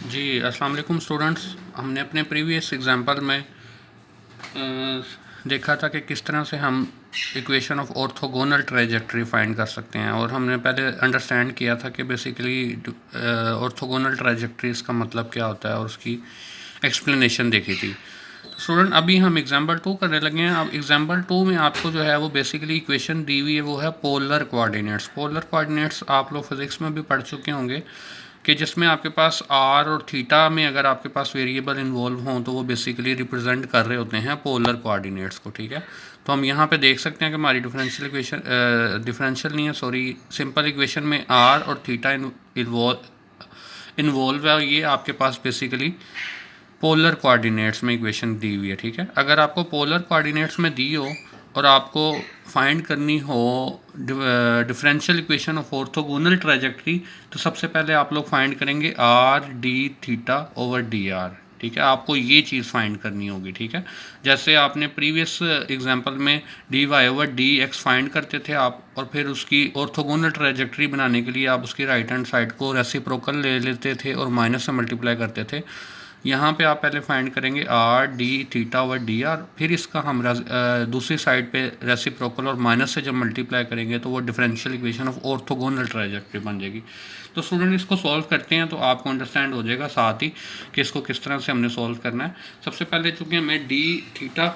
जी अस्सलाम वालेकुम स्टूडेंट्स। हमने अपने प्रीवियस एग्जांपल में देखा था कि किस तरह से हम equation of orthogonal trajectory find कर सकते हैं, और हमने पहले अंडरस्टैंड किया था कि बेसिकली ऑर्थोगोनल ट्राइजेक्टरीज का मतलब क्या होता है और उसकी एक्सप्लेनेशन देखी थी। स्टूडेंट अभी हम एग्जाम्पल 2 करने लगे हैं। अब एग्जाम्पल 2 में आपको जो है वो बेसिकली इक्वेशन दी हुई है, वो है पोलर कोऑर्डिनेट्स। पोलर कोऑर्डिनेट्स आप लोग फिजिक्स में भी पढ़ चुके होंगे कि जिसमें आपके पास आर और थीटा में अगर आपके पास वेरिएबल इन्वॉल्व हों तो वो बेसिकली रिप्रेजेंट कर रहे होते हैं पोलर कोऑर्डिनेट्स को। ठीक है, तो हम यहाँ पे देख सकते हैं कि हमारी डिफरेंशियल इक्वेशन, डिफरेंशियल नहीं है सॉरी, सिंपल इक्वेशन में आर और थीटा इन्वॉल्व है, और ये आपके पास बेसिकली पोलर कोऑर्डिनेट्स में इक्वेशन दी हुई है। ठीक है, अगर आपको पोलर कोऑर्डिनेट्स में दी हो और आपको फाइंड करनी हो डिफरेंशियल इक्वेशन ऑफ ऑर्थोगोनल ट्राइजेक्टरी, तो सबसे पहले आप लोग फाइंड करेंगे are d theta over d R. ठीक है, आपको ये चीज़ फाइंड करनी होगी। ठीक है, जैसे आपने प्रीवियस एग्जांपल में D Y over D X find करते थे आप, और फिर उसकी ऑर्थोगोनल ट्राइजेक्टरी बनाने के लिए आप उसकी राइट हैंड साइड को रेसिप्रोकल ले लेते थे और माइनस से मल्टीप्लाई करते थे। यहाँ पे आप पहले फाइंड करेंगे are d theta over d are, फिर इसका हम दूसरी साइड पे रेसिप्रोकल और माइनस से जब मल्टीप्लाई करेंगे तो वो डिफरेंशियल इक्वेशन ऑफ ऑर्थोगोनल ट्राइजेक्टरी बन जाएगी। तो स्टूडेंट इसको सॉल्व करते हैं तो आपको अंडरस्टैंड हो जाएगा साथ ही कि इसको किस तरह से हमने सॉल्व करना है। सबसे पहले चूँकि हमें D theta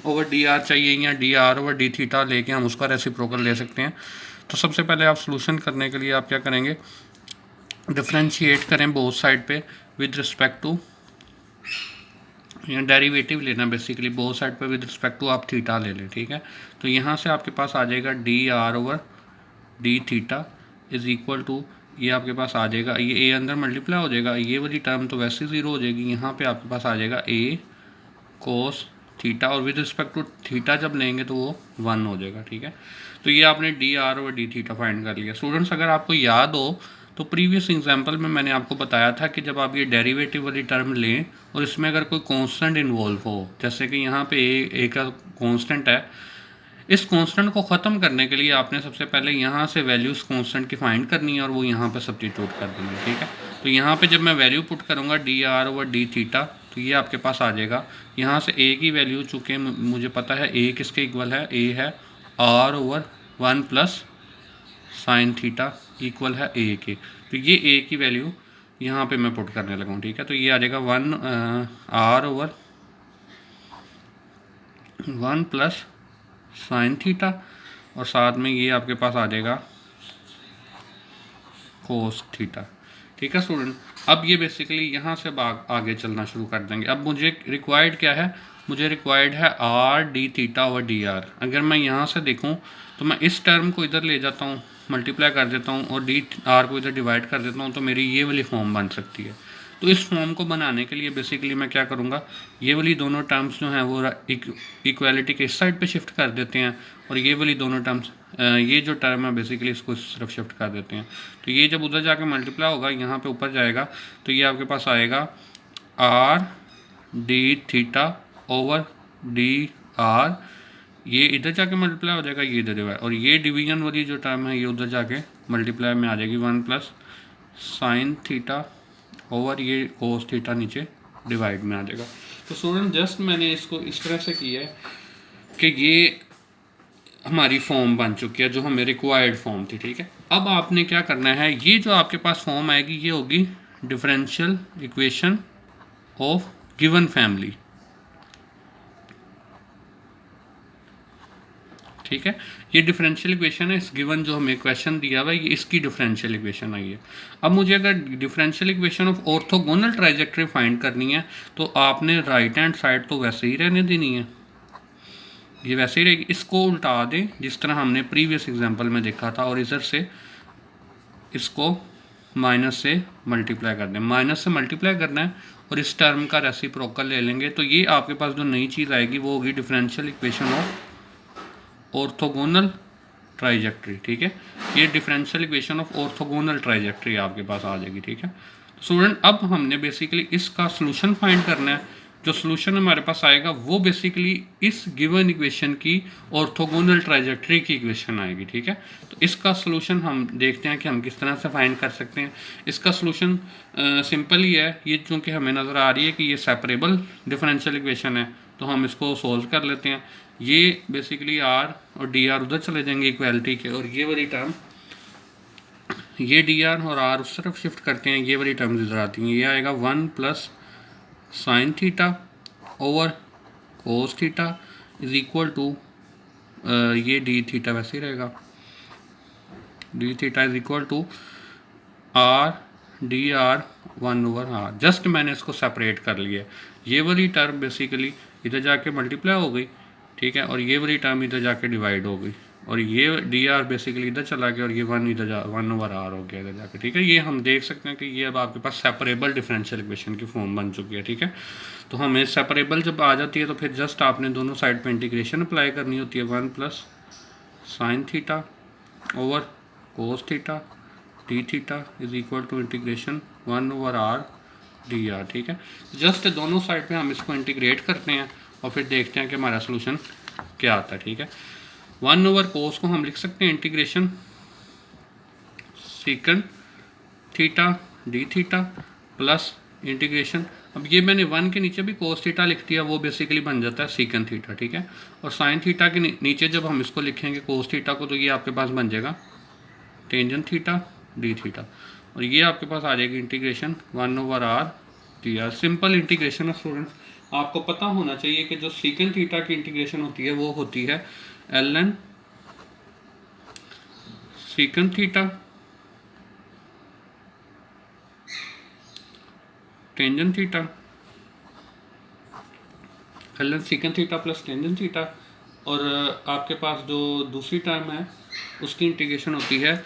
over d r चाहिए या D R over D theta लेके हम उसका रेसिप्रोकल ले सकते हैं। तो सबसे पहले आप सोल्यूशन करने के लिए आप क्या करेंगे, डिफ्रेंशिएट करें बोथ साइड पे विद रिस्पेक्ट टू, यहाँ डेरिवेटिव लेना बेसिकली बोथ साइड पे विद रिस्पेक्ट टू आप थीटा ले लें। ठीक है, तो यहाँ से आपके पास आ जाएगा D are over D theta is equal to, ये आपके पास आ जाएगा, ये ए अंदर मल्टीप्लाई हो जाएगा, ये वाली टर्म तो वैसे ज़ीरो हो जाएगी, यहाँ पे आपके पास आ जाएगा ए कोस थीटा, और विद रिस्पेक्ट टू थीटा जब लेंगे तो वो 1 हो जाएगा। ठीक है, तो ये आपने डी आर और डी थीटा फाइंड कर लिया। स्टूडेंट्स अगर आपको याद हो तो प्रीवियस एग्जांपल में मैंने आपको बताया था कि जब आप ये डेरिवेटिव वाली टर्म लें और इसमें अगर कोई कांस्टेंट इन्वॉल्व हो, जैसे कि यहाँ पे ए का कांस्टेंट है, इस कांस्टेंट को ख़त्म करने के लिए आपने सबसे पहले यहाँ से वैल्यूज़ कांस्टेंट की फाइंड करनी है और वो यहाँ पे सब्स्टिट्यूट कर देंगे। ठीक है, तो यहाँ पे जब मैं वैल्यू पुट करूँगा D R over D theta, तो ये आपके पास आ जाएगा। यहाँ से ए की वैल्यू चूँकि मुझे पता है ए किसके इक्वल है, ए है R over 1 plus sine theta equal है ए के, तो ये ए की वैल्यू यहाँ पे मैं पुट करने लगा हूँ। ठीक है, तो ये आ जाएगा 1 R over 1 plus sine theta, और साथ में ये आपके पास आ जाएगा कोस थीटा। ठीक है स्टूडेंट, अब ये बेसिकली यहाँ से आगे चलना शुरू कर देंगे। अब मुझे रिक्वायर्ड क्या है, मुझे रिक्वायर्ड है are d theta over d are. अगर मैं यहाँ से देखूँ तो मैं इस टर्म को इधर ले जाता हूँ, मल्टीप्लाई कर देता हूँ और डी आर को इधर डिवाइड कर देता हूँ, तो मेरी ये वाली फॉर्म बन सकती है। तो इस फॉर्म को बनाने के लिए बेसिकली मैं क्या करूँगा, ये वाली दोनों टर्म्स जो हैं वो इक्वालिटी के इस साइड पे शिफ्ट कर देते हैं, और ये वाली दोनों टर्म्स, ये जो टर्म है बेसिकली इसको इस तरफ शिफ्ट कर देते हैं। तो ये जब उधर जाके मल्टीप्लाई होगा, यहाँ पे ऊपर जाएगा, तो ये आपके पास आएगा are d theta over d are, ये इधर जाके मल्टीप्लाई हो जाएगा, ये इधर डिवाइड, और ये डिवीजन वाली जो टर्म है ये उधर जाके मल्टीप्लाई में आ जाएगी 1 प्लस साइन थीटा ओवर ये कोस थीटा नीचे डिवाइड में आ जाएगा। तो स्टूडेंट जस्ट मैंने इसको इस तरह से किया है कि ये हमारी फॉर्म बन चुकी है जो हमें रिक्वायर्ड फॉर्म थी। ठीक है, अब आपने क्या करना है, ये जो आपके पास फॉर्म आएगी ये होगी differential equation of given family. ठीक है, ये डिफरेंशियल इक्वेशन है, इस गिवन जो हमें क्वेश्चन दिया हुआ है ये इसकी डिफरेंशियल इक्वेशन आई है। अब मुझे अगर differential equation of orthogonal trajectory find करनी है तो आपने राइट हैंड साइड तो वैसे ही रहने देनी है, ये वैसे ही रहेगी, इसको उल्टा दें जिस तरह हमने प्रीवियस एग्जांपल में देखा था, और इधर से इसको माइनस से मल्टीप्लाई कर दें, माइनस से मल्टीप्लाई करना है और इस टर्म का रेसिप्रोकल ले लेंगे, तो ये आपके पास जो नई चीज़ आएगी वो होगी डिफरेंशियल इक्वेशन ऑफ ऑर्थोगोनल ट्राइजेक्टरी। ठीक है, ये डिफरेंशियल इक्वेशन ऑफ ऑर्थोगोनल ट्राइजेक्टरी आपके पास आ जाएगी। ठीक है, स्टूडेंट अब हमने बेसिकली इसका सोल्यूशन फाइंड करना है। जो सोल्यूशन हमारे पास आएगा वो बेसिकली इस गिवन इक्वेशन की ऑर्थोगोनल ट्राइजेक्टरी की इक्वेशन आएगी, ठीक है। तो इसका सोल्यूशन हम देखते हैं कि हम किस तरह से फाइंड कर सकते हैं। इसका सोल्यूशन सिंपल ही है, ये चूँकि हमें नज़र आ रही है कि ये सेपरेबल डिफरेंशियल इक्वेशन है तो हम इसको सोल्व कर लेते हैं। ये बेसिकली आर और डी आर उधर चले जाएंगे इक्वालिटी के, और ये वाली टर्म, ये डी आर और आर उस तरफ शिफ्ट करते हैं, ये वाली टर्म्स इधर आती हैं। ये आएगा 1 plus sine theta over cos theta is equal to, ये डी थीटा वैसे ही रहेगा, D theta is equal to R D R 1 over R. Just मैंने इसको सेपरेट कर लिया, ये वाली टर्म बेसिकली इधर जाके मल्टीप्लाई हो गई, ठीक है, और ये वाली टर्म इधर जाके डिवाइड हो गई, और ये डी आर बेसिकली इधर चला गया, और ये 1 इधर 1 ओवर आर हो गया इधर जाके, ठीक है। ये हम देख सकते हैं कि ये अब आपके पास सेपरेबल डिफरेंशियल इक्वेशन की फॉर्म बन चुकी है, ठीक है। तो हमें सेपरेबल जब आ जाती है तो फिर जस्ट आपने दोनों साइड पे इंटीग्रेशन अप्लाई करनी होती है, 1 plus sine theta over cos theta D theta is equal to integration 1 over R D R, ठीक है। जस्ट दोनों साइड पे हम इसको इंटीग्रेट करते हैं और फिर देखते हैं कि हमारा सोल्यूशन क्या आता है, ठीक है। 1 ओवर कोस को हम लिख सकते हैं integration secant theta D theta plus integration, अब ये मैंने 1 के नीचे भी कोस थीटा लिख दिया, वो बेसिकली बन जाता है सीकन थीटा, ठीक है। और साइन थीटा के नीचे जब हम इसको लिखेंगे कोस थीटा को, तो ये आपके पास बन जाएगा टेंजेंट थीटा डी थीटा, और ये आपके पास आ जाएगी integration 1 over R D are. Simple integration है स्टूडेंट्स। आपको पता होना चाहिए कि जो सीकेंट थीटा की इंटीग्रेशन होती है वो होती है L N secant theta tangent theta, L N secant theta plus tangent theta, और आपके पास जो दूसरी टर्म है उसकी इंटीग्रेशन होती है,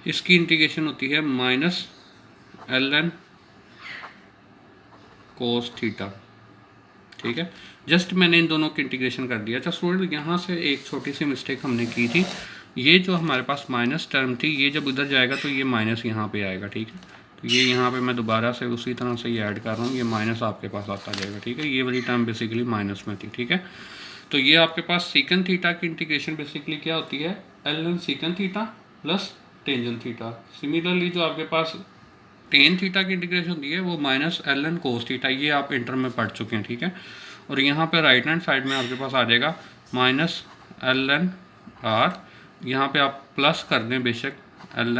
इसकी इंटीग्रेशन होती है minus L N cos theta, ठीक है। जस्ट मैंने इन दोनों की इंटीग्रेशन कर दिया। अच्छा स्टूडेंट, यहाँ से एक छोटी सी मिस्टेक हमने की थी, ये जो हमारे पास माइनस टर्म थी, ये जब उधर जाएगा तो ये माइनस यहाँ पे आएगा, ठीक है। तो ये यहाँ पे मैं दोबारा से उसी तरह से ये ऐड कर रहा हूँ, ये माइनस आपके पास आता जाएगा, ठीक है। ये वाली टर्म बेसिकली माइनस में थी, ठीक है। तो ये आपके पास सीकन थीटा की इंटीग्रेशन बेसिकली क्या होती है, L n secant theta plus tangent theta. Similarly जो आपके पास टेन थीटा की इंटीग्रेशन होती है वो minus L N cos theta, ये आप इंटर में पढ़ चुके हैं, ठीक है। और यहाँ पे राइट हैंड साइड में आपके पास आ जाएगा माइनस एल एन आर, यहाँ पे आप प्लस कर दें बेशक एल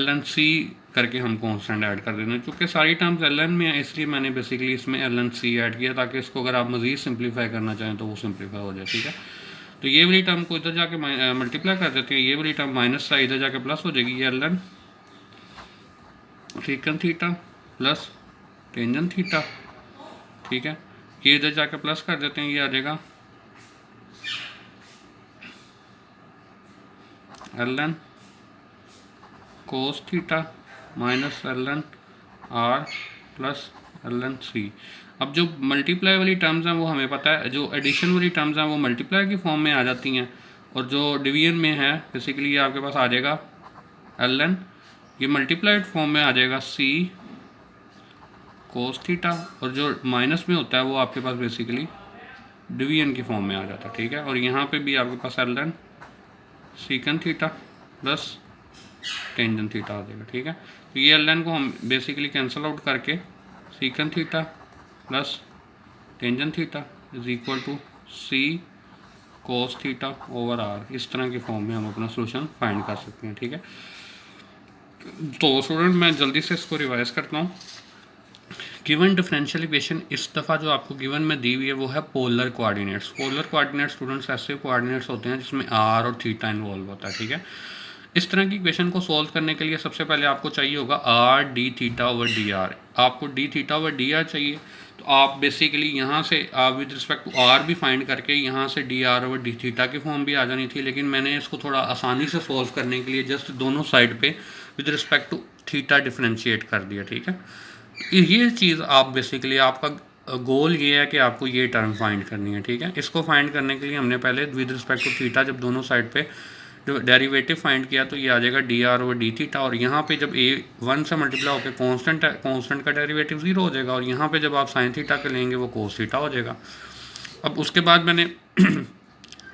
एन सी करके हम कॉन्स्टेंट ऐड कर देना, क्योंकि सारी टर्म्स एल एन में है इसलिए मैंने बेसिकली इसमें एल एन सी ऐड किया, ताकि इसको अगर आप मज़ीद सिंप्लीफाई करना चाहें तो वो सिंप्लीफाई हो जाए, ठीक है। तो ये वाली टर्म को इधर जाके मल्टीप्लाई कर देते हैं, ये वाली टर्म माइनस से इधर जाके प्लस हो जाएगी, ये l n secant theta plus tangent theta, ठीक है। ये इधर जाके प्लस कर देते हैं, ये आ जाएगा L N cos theta minus L N R plus L N C. अब जो मल्टीप्लाई वाली टर्म्स हैं वो हमें पता है, जो एडिशन वाली टर्म्स हैं वो मल्टीप्लाई की फॉर्म में आ जाती हैं, और जो डिवीजन में है बेसिकली ये आपके पास आ जाएगा एल एन, ये मल्टीप्लाइड फॉर्म में आ जाएगा सी कोस थीटा, और जो माइनस में होता है वो आपके पास बेसिकली डिवीजन की फॉर्म में आ जाता है, ठीक है। और यहाँ पे भी आपके पास l n secant theta plus tangent theta आ जाएगा, ठीक है। तो ये एल एन को हम बेसिकली कैंसिल आउट करके secant theta plus tangent theta is equal to c cos theta over r, इस तरह की फॉर्म में हम अपना सोल्यूशन फाइंड कर सकते हैं, ठीक है। तो स्टूडेंट मैं जल्दी से इसको रिवाइज करता हूँ। गिवन डिफरेंशियल इक्वेशन इस दफ़ा जो आपको गिवन में दी हुई है वो है polar coordinates. Polar coordinates students ऐसे कोऑर्डिनेट्स होते हैं जिसमें आर और थीटा इन्वॉल्व होता है, ठीक है। इस तरह की इक्वेशन को सॉल्व करने के लिए सबसे पहले आपको चाहिए होगा r d theta over d r. आपको d theta over d r चाहिए, तो आप बेसिकली यहाँ से आप विद रिस्पेक्ट टू आर भी फाइंड करके यहाँ से d are over D theta की फॉर्म भी आ जानी थी, लेकिन मैंने इसको थोड़ा आसानी से सॉल्व करने के लिए जस्ट दोनों साइड पे with respect to theta differentiate कर दिया, ठीक है। ये चीज़ आप बेसिकली आपका गोल ये है कि आपको ये टर्म फाइंड करनी है, ठीक है। इसको फाइंड करने के लिए हमने पहले विद रिस्पेक्ट टू थीटा जब दोनों साइड पे डेरिवेटिव फाइंड किया तो ये आ जाएगा D are over D theta, और यहाँ पे जब ए 1 से मल्टीप्लाई होकर कांस्टेंट है, कांस्टेंट का डेरिवेटिव 0 हो जाएगा, और यहाँ पे जब आप साइन थीटा के लेंगे वो कोस थीटा हो जाएगा। अब उसके बाद मैंने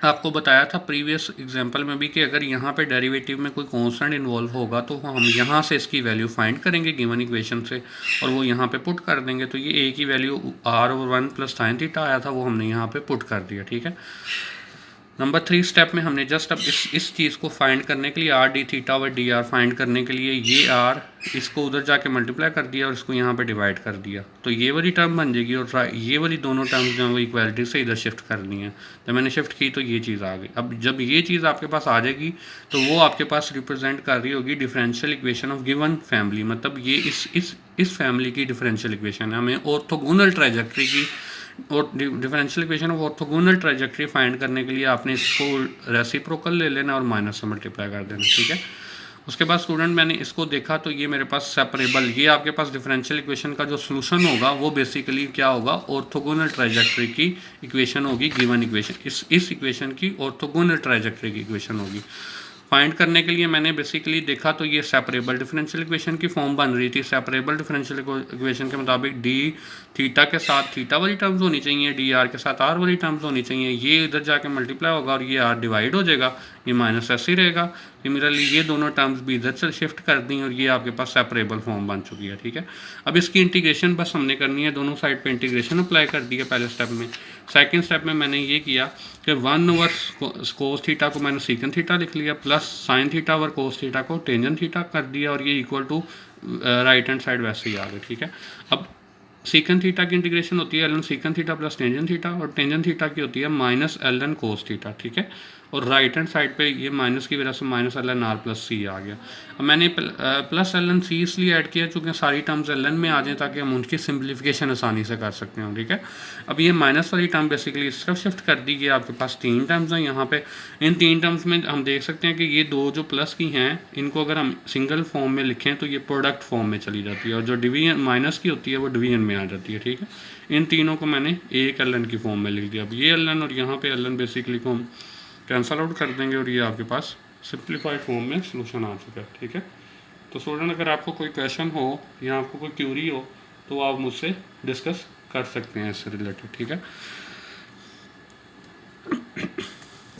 आपको बताया था प्रीवियस एग्जांपल में भी कि अगर यहाँ पे डेरिवेटिव में कोई कांस्टेंट इन्वॉल्व होगा तो हम यहाँ से इसकी वैल्यू फाइंड करेंगे गिवन इक्वेशन से, और वो यहाँ पे पुट कर देंगे। तो ये ए की value R over 1 plus sine theta आया था, वो हमने यहाँ पे पुट कर दिया, ठीक है। नंबर 3 स्टेप में हमने जस्ट अब इस चीज़ को फाइंड करने के लिए आर डी थीटा और डी आर फाइंड करने के लिए ये आर इसको उधर जाके मल्टीप्लाई कर दिया और इसको यहाँ पे डिवाइड कर दिया, तो ये वाली टर्म बन जाएगी, और ये वाली दोनों टर्म्स जो है वो इक्वालिटी से इधर शिफ्ट करनी है। तो मैंने शिफ्ट की तो ये चीज़ आ गई। अब जब ये चीज़ आपके पास आ जाएगी तो वो आपके पास रिप्रेजेंट कर रही होगी differential equation of given family, मतलब ये इस फैमिली की डिफरेंशियल इक्वेशन है। हमें ऑर्थोगोनल ट्राइजेक्टरी की और differential equation of orthogonal trajectory find करने के लिए आपने इसको रेसिप्रोकल ले लेना और माइनस से मल्टीप्लाई कर देना, ठीक है। उसके बाद स्टूडेंट मैंने इसको देखा तो ये मेरे पास सेपरेबल, ये आपके पास डिफरेंशियल इक्वेशन का जो सोल्यूशन होगा वो बेसिकली क्या होगा, ऑर्थोगोनल ट्राइजेक्टरी की इक्वेशन होगी गिवन इक्वेशन, इस इक्वेशन की ऑर्थोगोनल ट्राइजेक्टरी की इक्वेशन होगी। फाइंड करने के लिए मैंने बेसिकली देखा तो ये सेपरेबल डिफरेंशियल इक्वेशन की फॉर्म बन रही थी। सेपरेबल डिफरेंशियल इक्वेशन के मुताबिक डी थीटा के साथ थीटा वाली टर्म्स होनी चाहिए, डी आर के साथ आर वाली टर्म्स होनी चाहिए, ये इधर जाके मल्टीप्लाई होगा और ये आर डिवाइड हो जाएगा, ये माइनस ऐसे ही रहेगा। सिमिलरली ये दोनों टर्म्स भी इधर से शिफ्ट कर दी और ये आपके पास सेपरेबल फॉर्म बन चुकी है, ठीक है। अब इसकी इंटीग्रेशन बस हमने करनी है, दोनों साइड पे इंटीग्रेशन अप्लाई कर दी है पहले स्टेप में। सेकंड स्टेप में मैंने ये किया कि 1 ओवर कोस थीटा को मैंने सीकन थीटा लिख लिया, plus sine theta over cos theta को टेंजेंट थीटा कर दिया, और ये equal to right hand side वैसे ही आ गए, ठीक है। अब सीकन थीटा की इंटीग्रेशन होती है L n secant theta plus tangent theta, और टेंजेंट थीटा की होती है minus L N cos theta, ठीक है। और राइट हैंड साइड पे ये माइनस की वजह से minus L N R plus c आ गया। अब मैंने प्लस एल एन सी इसलिए ऐड किया चूँकि सारी टर्म्स एल एन में आ जाएँ ताकि हम उनकी सिंप्लीफिकेशन आसानी से कर सकते हैं, ठीक है। अब ये माइनस वाली टर्म बेसिकली इस तरफ शिफ्ट कर दी गई, आपके पास 3 टर्म्स हैं यहाँ पे। इन 3 टर्म्स में हम देख सकते हैं कि ये दो जो प्लस की हैं इनको अगर हम सिंगल फॉर्म में लिखें तो ये प्रोडक्ट फॉर्म में चली जाती है, और जो डिवीजन माइनस की होती है वो डिवीजन में आ जाती है, ठीक है। इन तीनों को मैंने एक एल एन की फॉर्म में लिख दिया। अब ये एल एन और यहाँ पे एल एन बेसिकली को हम कैंसल आउट कर देंगे और ये आपके पास सिंप्लीफाइड फॉर्म में सोल्यूशन आ चुका है, ठीक है। तो स्टूडेंट अगर आपको कोई क्वेश्चन हो या आपको कोई क्यूरी हो तो आप मुझसे डिस्कस कर सकते हैं इससे रिलेटेड, ठीक है।